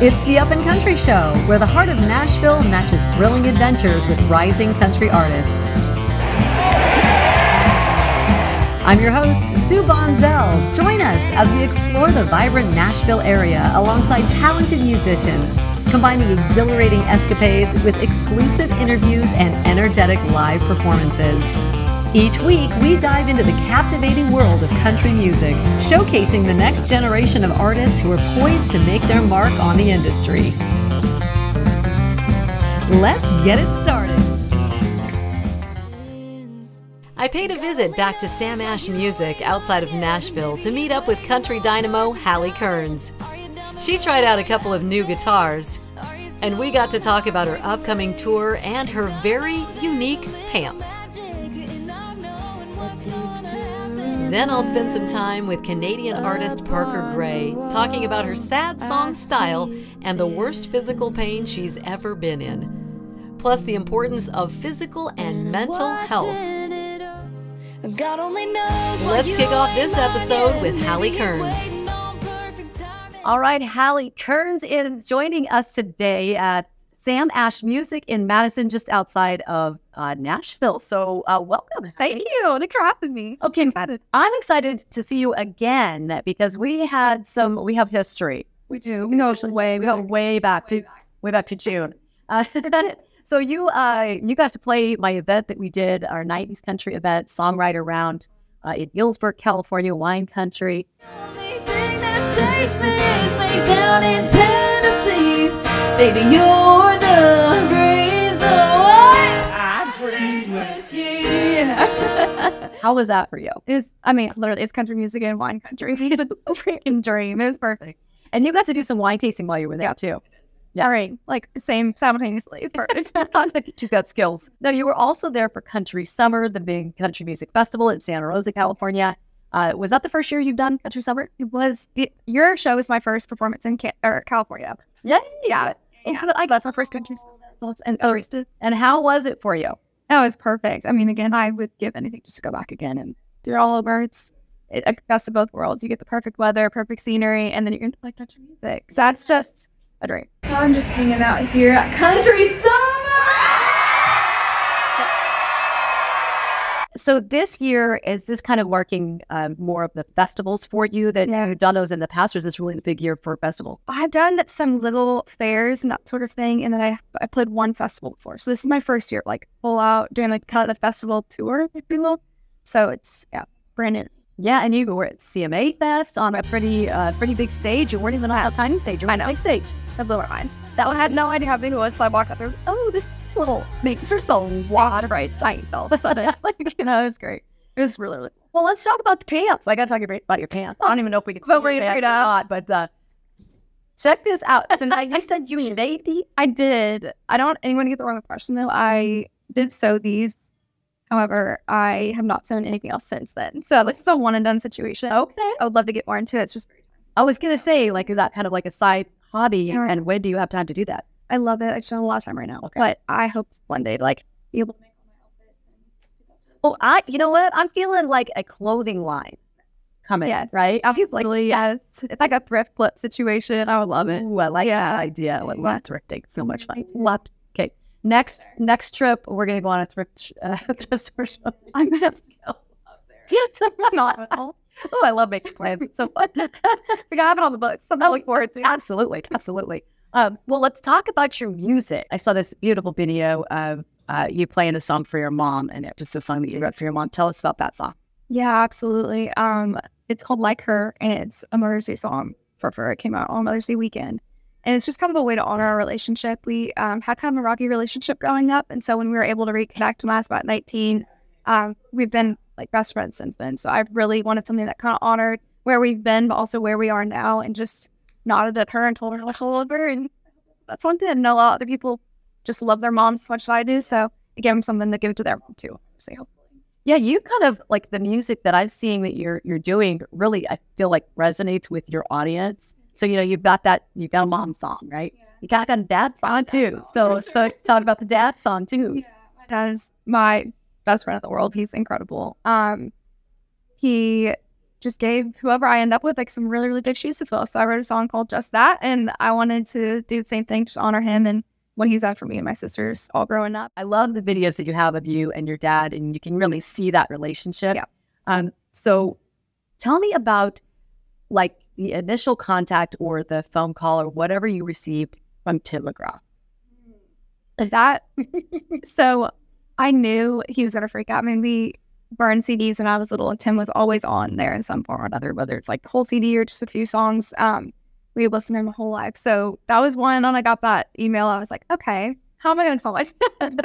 It's the Up and Country Show, where the heart of Nashville matches thrilling adventures with rising country artists. I'm your host, Sue Bonzell. Join us as we explore the vibrant Nashville area alongside talented musicians, combining exhilarating escapades with exclusive interviews and energetic live performances. Each week, we dive into the captivating world of country music, showcasing the next generation of artists who are poised to make their mark on the industry. Let's get it started. I paid a visit back to Sam Ash Music outside of Nashville to meet up with country dynamo Halle Kearns. She tried out a couple of new guitars, and we got to talk about her upcoming tour and her very unique pants. Then I'll spend some time with Canadian artist Parker Graye, talking about her sad song style and the worst physical pain she's ever been in. Plus the importance of physical and mental health. Let's kick off this episode with Halle Kearns. All right, Halle Kearns is joining us today at Sam Ash Music in Madison, just outside of Nashville. So welcome. Thank you. Thanks for having me. Okay, I'm excited to see you again because we have history. We do. We go way back to June. So you got to play my event that we did, our 90s country event, Songwriter Round in Gillsburg, California, wine country. The only thing that saves me is way down in Tennessee. Baby, you're the reason why I dream with you. How was that for you? Literally, it's country music and wine country. It's a freaking dream. It was perfect. And you got to do some wine tasting while you were there, too. Yeah. All right. Same simultaneously. It's perfect. She's got skills. Now, you were also there for Country Summer, the big country music festival in Santa Rosa, California. Was that the first year you've done Country Summer? It was. Your show was my first performance in California. Yeah. That's my first country summer. And how was it for you? Oh, it was perfect. Again, I would give anything just to go back again and do it all over. It's best of both worlds. You get the perfect weather, perfect scenery, and then you're going to play country music. So that's just a dream. I'm just hanging out here at Country Summer. So this year, is this kind of marking more of the festivals for you that you've done those in the past, or is this really the big year for festivals? I've done some little fairs and that sort of thing, and then I played one festival before. So this is my first year, full out doing kind of a festival tour, if you will. So it's brand new. Yeah, and you were at CMA Fest on a pretty big stage. You weren't even on a tiny stage. You were on a big stage. That blew my mind. I had no idea how big it was, so I walked out there. Oh, this little makes her so wide, right? It was great. It was really, really cool. Well, let's talk about the pants. I got to talk about your pants. I don't even know if we can see your pants or not, but check this out. So now you said you made these? I did. I don't want anyone to get the wrong impression, though. I did sew these. However, I have not sewn anything else since then. So this is a one-and-done situation. Okay. I would love to get more into it. It's just very time. I was going to say, is that kind of like a side hobby? Yeah. And when do you have time to do that? I love it. I just don't have a lot of time right now. Okay. But I hope one day to be able to make all my Oh, outfits. you know what? I'm feeling like a clothing line coming, yes. Right? Obviously, yes. It's like a thrift flip situation. I would love it. Ooh, I like that idea. I love thrifting. So much fun. Okay. Next trip, we're going to go on a thrift store. I'm going to have to go up there. Yes, I'm not. Oh, I love making plans. It's so fun. We got to have it on the books. Something to look forward to. Absolutely. Well, let's talk about your music. I saw this beautiful video of you playing a song for your mom, and it's just a song that you wrote for your mom. Tell us about that song. Yeah, absolutely. It's called Like Her, and it's a Mother's Day song for her. It came out on Mother's Day weekend. And it's just kind of a way to honor our relationship. We had kind of a rocky relationship growing up. And so when we were able to reconnect when I was about 19, we've been best friends since then. So I really wanted something that kind of honored where we've been, but also where we are now, and just nodded at her and told her I love her. And that's one thing. I know a lot of other people just love their moms as much as I do. So it gave them something to give to their mom too. So hopefully. Yeah, you kind of the music that I'm seeing that you're doing really, I feel resonates with your audience. So, you've got a mom song, right? Yeah. You got a dad song too. So talk about the dad song too. Yeah, my dad is my best friend in the world. He's incredible. He just gave whoever I end up with like some really, really big shoes to fill. So I wrote a song called Just That, and I wanted to do the same thing, just honor him and what he's done for me and my sisters all growing up. I love the videos that you have of you and your dad, and you can really see that relationship. Yeah. So tell me about like the initial contact or the phone call or whatever you received from Tim McGraw. So I knew he was going to freak out. I mean, we burned CDs when I was little, and Tim was always on there in some form or another, whether it's like the whole CD or just a few songs. We had listened to him my whole life. So that was one. And I got that email. I was like, okay, how am I going to tell my dad?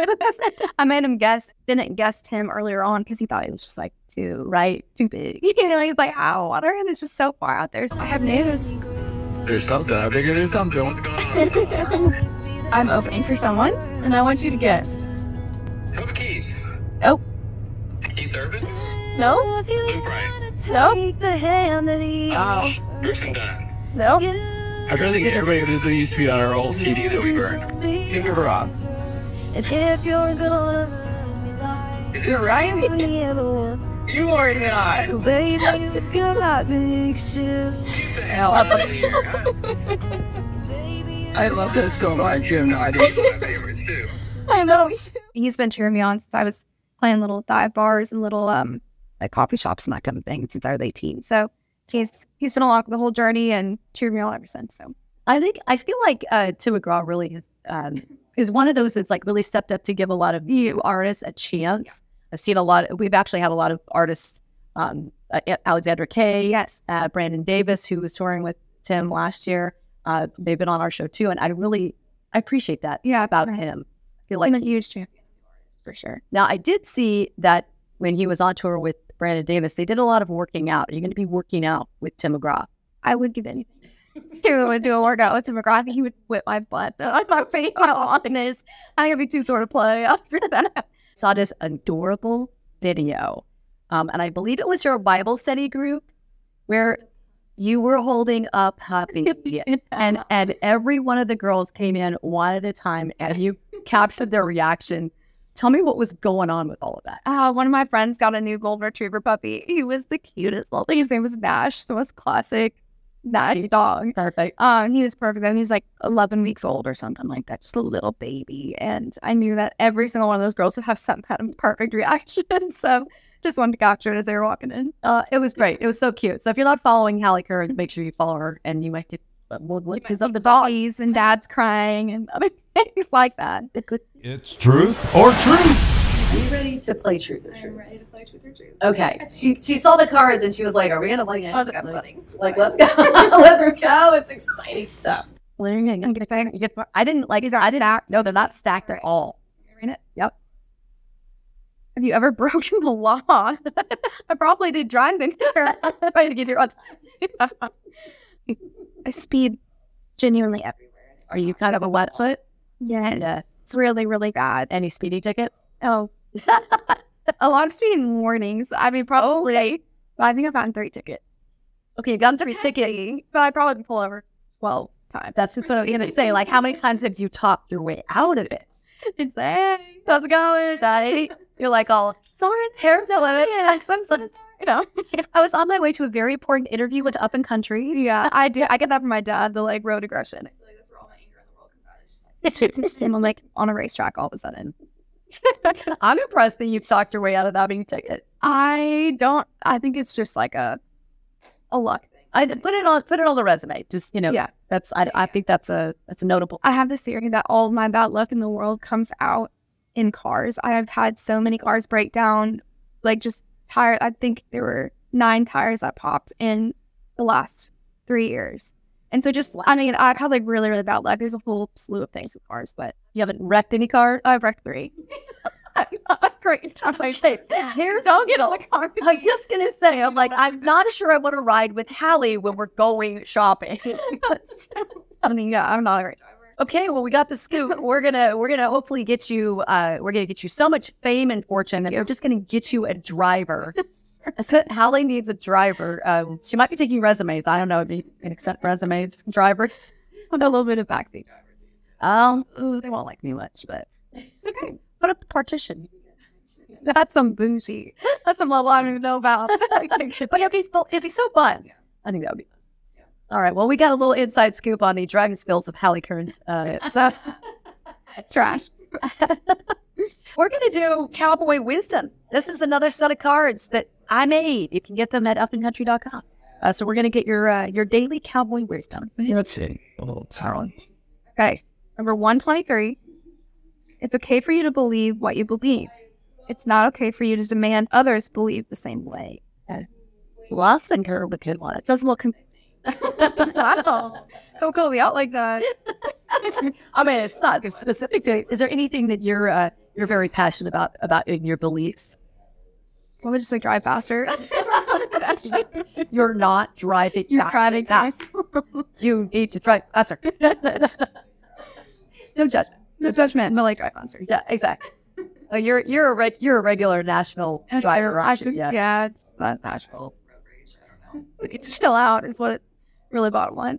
I made him didn't guess Tim earlier on because he thought he was just like too big. You know, he's like, oh, water, and it's just so far out there. So I have news. There's something. I think it is something. What's going on? I'm opening for someone, and I want you to guess. Who Keith? Oh. Keith Urban? No? Lou Bryant. No? The hand that he Kirsten Dunn. No? I really think everybody knows they used to be on our old CD that we burned. Tim McGraw. And if you're gonna Is it right? You are not. baby, you got big shoes. Hell out of here. I love this so much. You have no idea. It's my favorites too. I know. He's been cheering me on since I was playing little dive bars and little like coffee shops and that kind of thing since I was 18. So he's been along the whole journey and cheered me on ever since. So I feel like Tim McGraw really is one of those that's like really stepped up to give a lot of new artists a chance. Yeah. I've seen we've actually had a lot of artists, Alexandra Kay, yes, Brandon Davis, who was touring with Tim last year. They've been on our show too, and I appreciate that about him. I feel like I'm a huge champion for sure. Now, I did see that when he was on tour with Brandon Davis, they did a lot of working out. Are you going to be working out with Tim McGraw? I would give anything. He would do a workout with Tim McGraw. I think he would whip my butt. I'm not being honest. I think it'd be too sort of play after that. Saw this adorable video, and I believe it was your Bible study group where you were holding a puppy, and every one of the girls came in one at a time, and you captured their reactions. Tell me what was going on with all of that. One of my friends got a new golden retriever puppy. He was the cutest little thing. His name was Nash, the most classic Nash dog. Perfect. He was perfect. He was like 11 weeks old or something like that, just a little baby. And I knew that every single one of those girls would have some kind of perfect reaction. So just wanted to capture it as they were walking in. It was great. It was so cute. So if you're not following Halle Kearns, make sure you follow her, and you might get more glimpses of the doggies and dads crying and other things like that. It's truth or truth. Are you ready to play truth or truth? I'm ready to play truth or truth. Okay. She saw the cards and she was like, "Are we gonna play it?" I was like, "I'm sweating." Like, let's go. Let's go. It's exciting stuff. I'm gonna pick. I didn't like. These aren't stacked. No, they're not stacked at all. Read it. Yep. Have you ever broken the law? I probably did driving. Trying to get here on time. I speed genuinely everywhere. Are you kind of a wet foot? Yes. Yeah. It's really, really bad. Any speeding tickets? Oh. A lot of speeding warnings. I mean, probably. I think I've gotten 3 tickets. Okay, you've gotten 3 tickets. But I probably pull over 12 times. That's just what I'm going to say. Like, how many times have you talked your way out of it? It's like, hey, how's it going? Daddy? You're like, all, sorry, hair no limit. Yeah, I'm sorry. You know, I was on my way to a very important interview with Upncountry. Yeah, I do. I get that from my dad, the like road aggression. I feel like that's where all my anger in the world comes out. It's just like, I'm like on a racetrack all of a sudden. I'm impressed that you've talked your way out of that many tickets. I think it's just like a luck thing. I put it on the resume. Just, you know, yeah. I think that's a notable. I have this theory that all of my bad luck in the world comes out in cars. I have had so many cars break down, like just tires. I think there were 9 tires that popped in the last 3 years. And so just, I mean, I've had like really, really bad luck. There's a whole slew of things with cars, but you haven't wrecked any cars? I've wrecked 3. Great. I'm like, hey, don't get on the car. I'm just going to say, I'm like, I'm not sure I want to ride with Halle when we're going shopping. I mean, yeah, I'm not a great driver. Okay, well, we got the scoop. We're gonna hopefully get you. We're gonna get you so much fame and fortune that we're just gonna get you a driver. Halle needs a driver. She might be taking resumes. I don't know if you can accept resumes from drivers. I know a little bit of backseat drivers. They won't like me much, but it's okay. Put up the partition. That's some bougie. That's some level I don't even know about. But it'd be so fun. I think that would be fun. All right. Well, we got a little inside scoop on the driving skills of Halle Kearns. So Trash. we're going to do Cowboy Wisdom. This is another set of cards that I made. You can get them at upncountry.com. So we're going to get your daily Cowboy Wisdom. Let's see. A little talent. Okay. Number 123. It's okay for you to believe what you believe. It's not okay for you to demand others believe the same way. Well, I think her the good one. It doesn't look convincing. Wow. Don't call me out like that. I mean, it's not specific to. Is there anything that you're very passionate about in your beliefs? I would just like drive faster. You're not driving. You're driving fast. You need to drive faster. No judgment. No judgment, but like drive faster. Yeah, exactly. You're a regular national driver. Right? Yeah, it's just not national. It's chill out is what it really bottom line.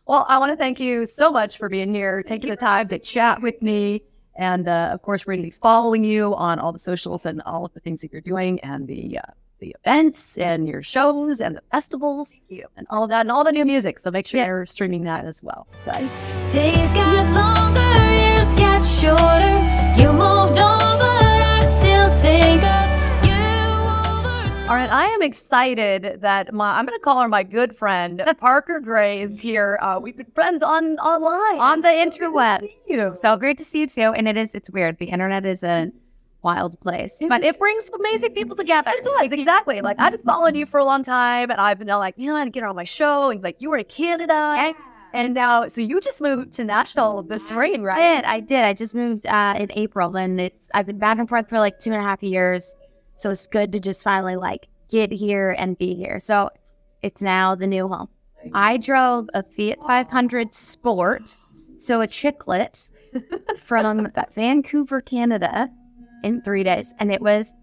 Well, I want to thank you so much for being here, taking the time to chat with me. And of course, we're going to be following you on all the socials and all of the things that you're doing and the events and your shows and the festivals and all of that and all the new music. So make sure you're streaming that as well. Right? Days got longer, years got shorter. You moved on, but I still think of you. All right, I am excited that I'm going to call her my good friend, Parker Graye is here. We've been friends online. On the interweb. So great to see you too. And it's weird. The internet is a wild place. But it brings amazing people together. It does, exactly. Like, I've been following you for a long time, and I've been like, I want to get her on my show. And like, you were in Canada. Yeah. And now, so you just moved to Nashville this spring, right? I did. I just moved in April, and I've been back and forth for like 2.5 years. So it's good to just finally like get here and be here. So it's now the new home. I drove a Fiat 500 Sport, so a chiclet from Vancouver, Canada, in 3 days, and it was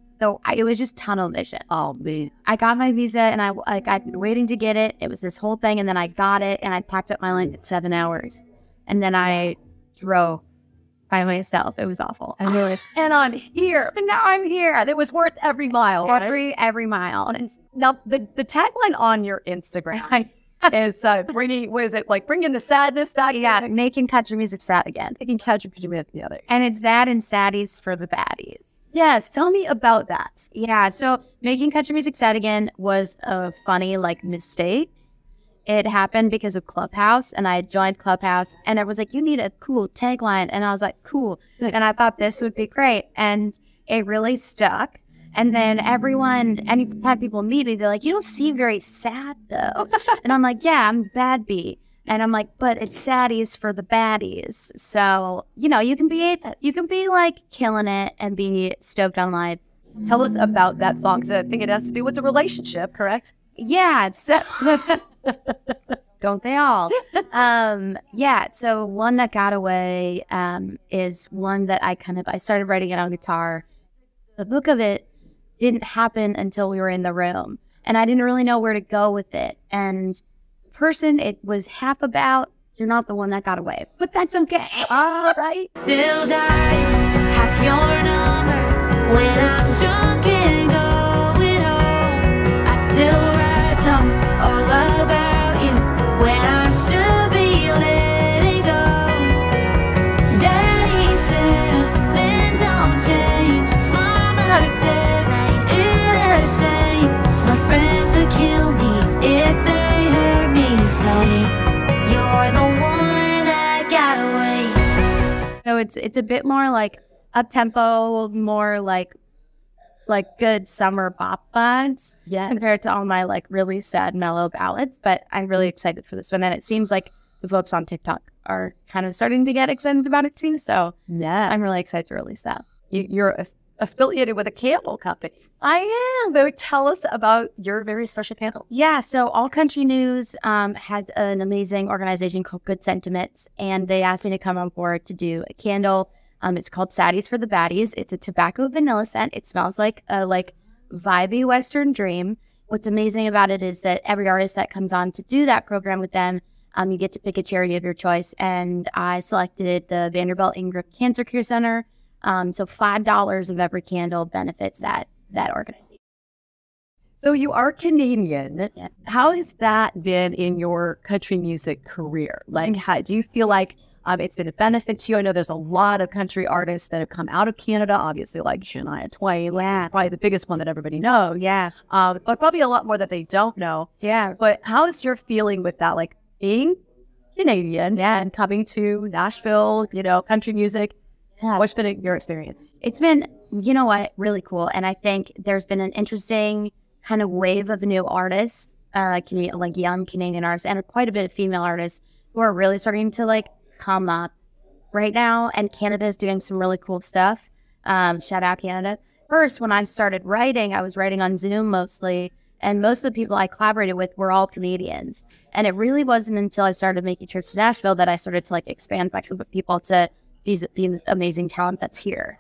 just tunnel vision. Oh man! I got my visa, and I've been waiting to get it. It was this whole thing, and then I got it, and I packed up my lunch at 7 hours, and then I drove by myself. It was awful. And I'm here, and now I'm here, and it was worth every mile. Every mile. Now the tagline on your Instagram is bringing the sadness back? Yeah, making country music sad again. Making country music together. And it's that and Saddies for the Baddies. Yes, tell me about that. Yeah, so making country music sad again was a funny mistake. It happened because of Clubhouse, and I joined Clubhouse, and everyone's like, you need a cool tagline. And I was like, cool. And I thought this would be great. And it really stuck. And then anytime people meet me, they're like, you don't seem very sad, though. And I'm like, yeah, I'm bad bee. And I'm like, but it's Saddies for the Baddies. So, you can be like killing it and be stoked on life. Tell us about that song, because I think it has to do with the relationship, correct? Yeah. Don't they all? Yeah. So one that got away is one that I started writing it on guitar. The book of it didn't happen until we were in the room, and I didn't really know where to go with it. And the person it was half about, you're not the one that got away, but that's okay. All right. Still die, half your number. When I'm drunk and going home, I still write songs all about you. When I should be letting go. Daddy says, men don't change. Mama says, ain't it a shame? My friends would kill me if they heard me say, you're the one that got away. So it's a bit more like up tempo, more like good summer bop vibes. Yeah. Compared to all my really sad mellow ballads. But I'm really excited for this one, and it seems like the folks on TikTok are kind of starting to get excited about it too. So yeah, I'm really excited to release that. You're affiliated with a candle company. I am. So tell us about your very special candle. Yeah, so All Country News has an amazing organization called Good Sentiments, and they asked me to come on board to do a candle. It's called Saddies for the Baddies. It's a tobacco vanilla scent. It smells like a vibey Western dream. What's amazing about it is that every artist that comes on to do that program with them, you get to pick a charity of your choice. And I selected the Vanderbilt Ingram Cancer Care Center So $5 of every candle benefits that organization. So you are Canadian. Yeah. How has that been in your country music career? Like, how do you feel like it's been a benefit to you? I know there's a lot of country artists that have come out of Canada, obviously, like Shania Twain, probably the biggest one that everybody knows. Yeah. But probably a lot more that they don't know. Yeah. But how is your feeling with that? Like being Canadian and coming to Nashville, country music. Yeah. What's been your experience? It's been, really cool. And I think there's been an interesting kind of wave of new artists, like young Canadian artists, and quite a bit of female artists who are really starting to like come up right now. And Canada is doing some really cool stuff. Shout out Canada. First, when I started writing, I was writing on Zoom mostly, and most of the people I collaborated with were all Canadians. And it really wasn't until I started making trips to Nashville that I started to like expand my group of people to these amazing talent that's here.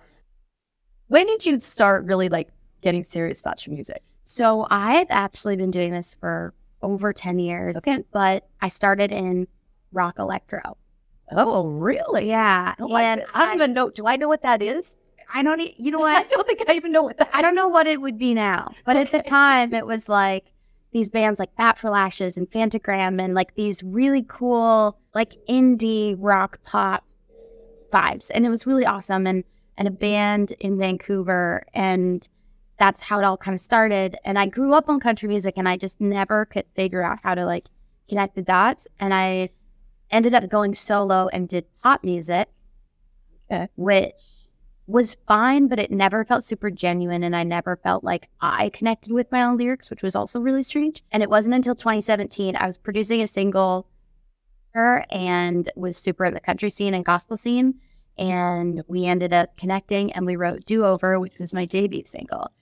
When did you start really like getting serious about your music? So I've actually been doing this for over 10 years, but I started in rock electro. Oh, really? Yeah. And I don't even know. Do I know what that is? I don't, you know what? I don't think I even know what that is. I don't know what it would be now, but at the time it was like these bands like Bat for Lashes and Fantagram and like these really cool, like indie rock pop vibes. And it was really awesome. And a band in Vancouver, and that's how it all kind of started. And I grew up on country music, and I just never could figure out how to like connect the dots. And I ended up going solo and did pop music, which was fine, but it never felt super genuine. And I never felt like I connected with my own lyrics, which was also really strange. And it wasn't until 2017, I was producing a single and was super in the country scene and gospel scene. And we ended up connecting, and we wrote Do Over, which was my debut single.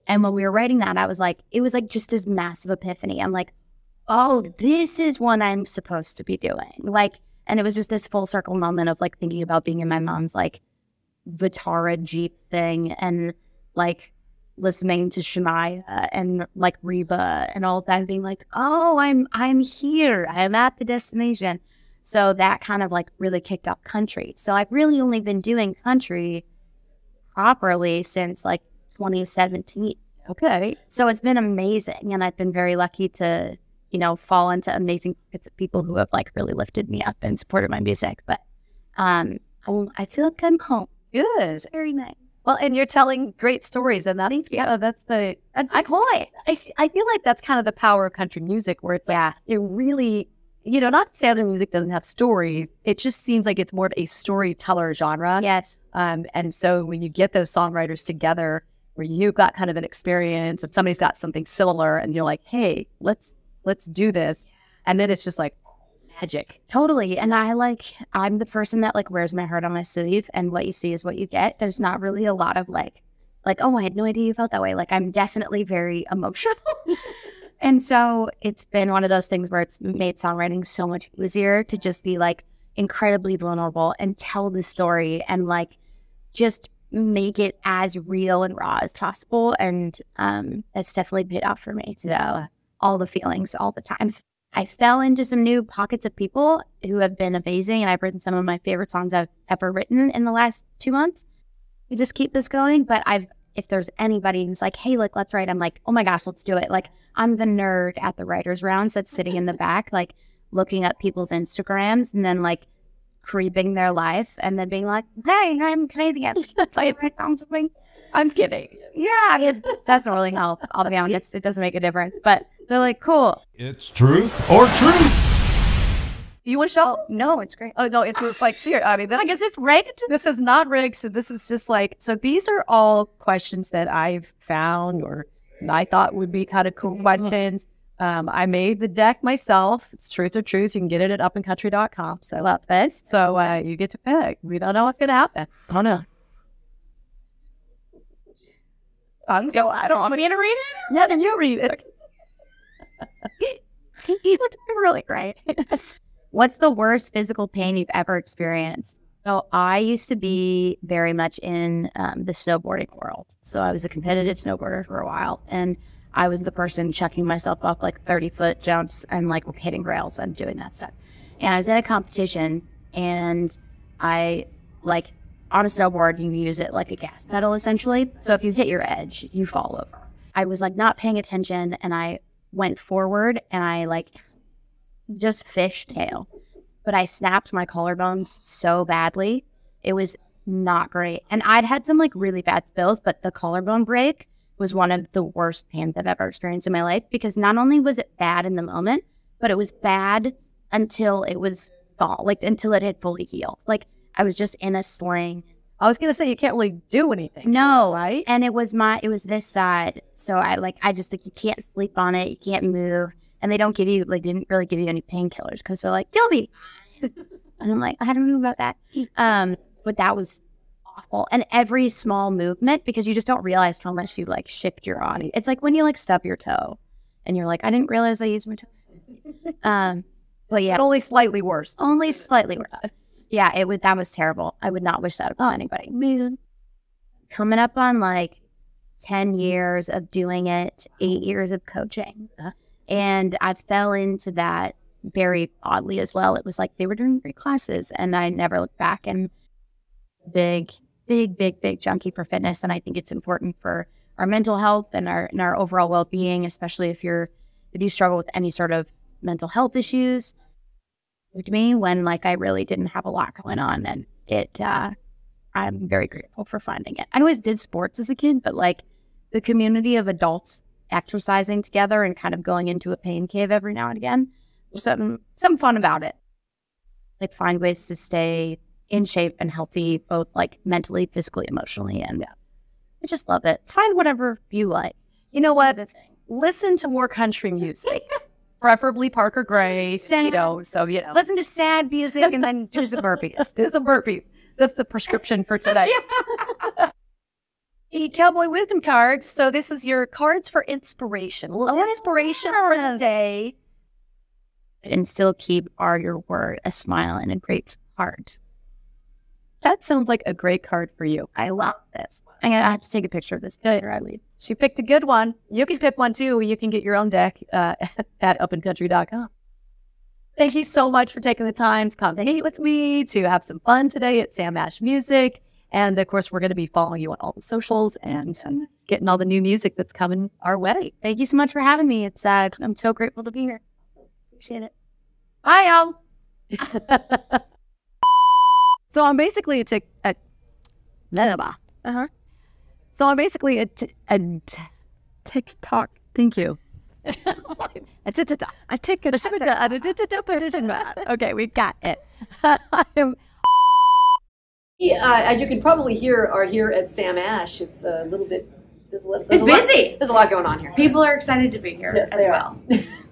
And when we were writing that, I was like, it was like just this massive epiphany. I'm like, oh, this is what I'm supposed to be doing. Like, and it was just this full circle moment of like thinking about being in my mom's like Vitara Jeep thing and like listening to Shania and like Reba and all of that and being like, oh, I'm here. I'm at the destination. So that kind of like really kicked off country. So I've really only been doing country properly since like 2017. Okay. So it's been amazing. And I've been very lucky to, fall into amazing people who have like really lifted me up and supported my music. But I feel like I'm home. Good. It's very nice. Well, and you're telling great stories, and that's the point. I feel like that's kind of the power of country music, where it's like, it really, not to say other music doesn't have stories. It just seems like it's more of a storyteller genre. Yes. And so when you get those songwriters together, where you've got kind of an experience and somebody's got something similar, and you're like, hey, let's do this, and then it's just like magic. Totally. And I'm the person that like wears my heart on my sleeve, and what you see is what you get. There's not really a lot of like, oh, I had no idea you felt that way. Like, I'm definitely very emotional. And so it's been one of those things where it's made songwriting so much easier to just be like incredibly vulnerable and tell the story and like just make it as real and raw as possible. And it's definitely paid off for me. So all the feelings all the time. I fell into some new pockets of people who have been amazing, and I've written some of my favorite songs I've ever written in the last 2 months to just keep this going. But if there's anybody who's like, hey, like, let's write, I'm like, oh my gosh, let's do it. Like, I'm the nerd at the writer's rounds that's sitting in the back, like looking up people's Instagrams and then like creeping their life and then being like, hey, I'm Canadian. I write songs with me. I'm kidding. Yeah, it doesn't really help. I'll be honest. It doesn't make a difference. But they're like, cool. It's truth or truth. You want to show? No, it's great. Oh, no, it's like, serious. I mean, Like, is this rigged? This is not rigged. So this is just like, so these are all questions that I've found or I thought would be kind of cool questions. I made the deck myself. It's truth or truth. You can get it at upncountry.com. So Love this. So you get to pick. We don't know what's going to happen. Oh, no. I don't want me to read it. Yeah, then you read it. You would be really great. What's the worst physical pain you've ever experienced? So I used to be very much in the snowboarding world. So I was a competitive snowboarder for a while, and I was the person chucking myself off like 30-foot jumps and like hitting rails and doing that stuff. And I was at a competition, and I like on a snowboard, you use it like a gas pedal, essentially. So if you hit your edge, you fall over. I was like not paying attention, and I went forward, and I like just fishtail. But I snapped my collarbones so badly. It was not great. And I'd had some like really bad spills, but the collarbone break was one of the worst pains I've ever experienced in my life, because not only was it bad in the moment, but it was bad until it was until it had fully healed. Like I was just in a sling. I was going to say, you can't really do anything. No. Right? And it was this side. So I just like, you can't sleep on it. You can't move. And they don't give you, like, didn't really give you any painkillers because they're like, you'll be fine. And I'm like, I don't know about that. But that was awful. And every small movement, because you just don't realize how much you like shift your body. It's like when you like stub your toe and you're like, I didn't realize I used my toe. But yeah. But only slightly worse. Only slightly worse. Yeah, that was terrible. I would not wish that upon anybody. Man. Coming up on like 10 years of doing it, 8 years of coaching. And I fell into that very oddly as well. It was like they were doing great classes, and I never looked back. And big junkie for fitness. And I think it's important for our mental health and our overall well-being, especially if you struggle with any sort of mental health issues. With me, when like I really didn't have a lot going on, and I'm very grateful for finding it. I always did sports as a kid, but like the community of adults exercising together and kind of going into a pain cave every now and again, there's some fun about it. Like find ways to stay in shape and healthy, both like mentally, physically, emotionally, and I just love it. Find whatever you like. You know what? Listen to more country music. Preferably Parker Graye, listen to sad music and then do some burpees. Do some burpees. That's the prescription for today. The Cowboy Wisdom cards. So this is your cards for inspiration. What inspiration for the day? And still keep your word, a smile, and a great heart. That sounds like a great card for you. I love this. I have to take a picture of this before I leave. She picked a good one. You can pick one too. You can get your own deck at upncountry.com. Thank you so much for taking the time to come to meet with me, to have some fun today at Sam Ash Music. And of course, we're going to be following you on all the socials and getting all the new music that's coming our way. Thank you so much for having me. It's I'm so grateful to be here. Appreciate it. Bye, y'all. So I'm basically a TikTok. Thank you. Okay, we got it. As you can probably hear, are here at Sam Ash. It's a little bit. It's busy. There's a lot going on here. People are excited to be here as well.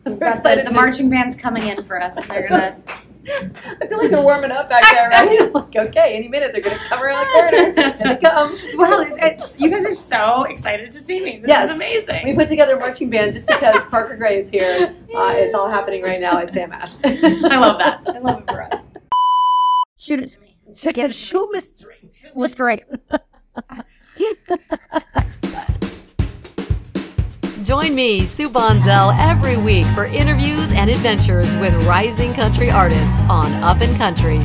The marching band's coming in for us. They're gonna. I feel like they're warming up back there, right? Like, okay, any minute they're going to come around the corner. Here they come. Well, you guys are so excited to see me. This is amazing. We put together a marching band just because Parker Graye is here. It's all happening right now at Sam Ash. I love that. I love it for us. Shoot it to me. Shoot mystery. Mystery. Join me, Sue Bonzell, every week for interviews and adventures with rising country artists on Up and Country.